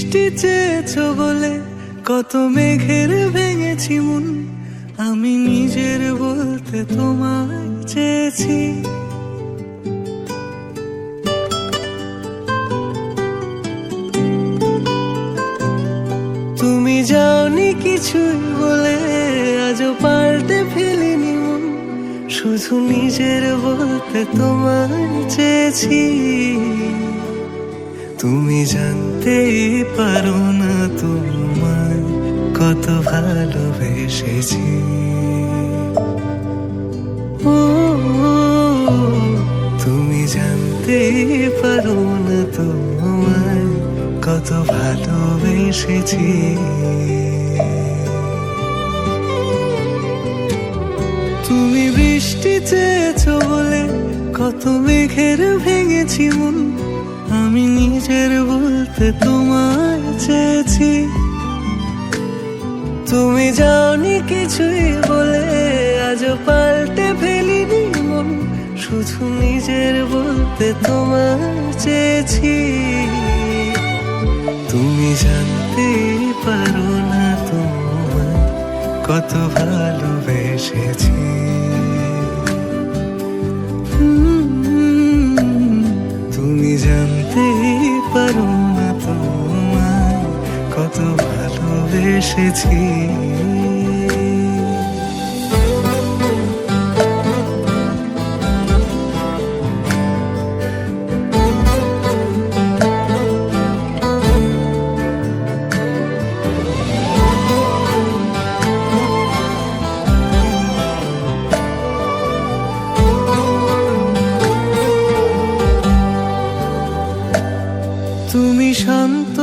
বৃষ্টি চেয়েছো বলে কত মেঘের ভেঙেছি মন, আমি নিজের বলতে তোমায় চেয়েছি। তুমি যাওনি কিছুই বলে আজও পাল্টে ফেলিনি মন, শুধু নিজের বলতে তোমায় চেয়েছি। তুমি জানতেই পারো না তোমায় কত ভালোবেসেছি। ও তুমি জানতেই পারো না তোমায় কত ভালোবেসেছি। তুমি বৃষ্টি চেয়েছো বলে কত মেঘের ভেঙেছি মন, আমি নিজের বলতে তোমায় চেয়েছি। তুমি যাওনি কিছুই বলে আজও পাল্টে ফেলিনি মন, শুধু নিজের বলতে তোমায় চেয়েছি। তুমি জানতে পারো না তোমায় কত ভালোবেসেছি। তুমি জানতে পারো না তোমায় কত ভালোবেসেছি। তুমি শান্ত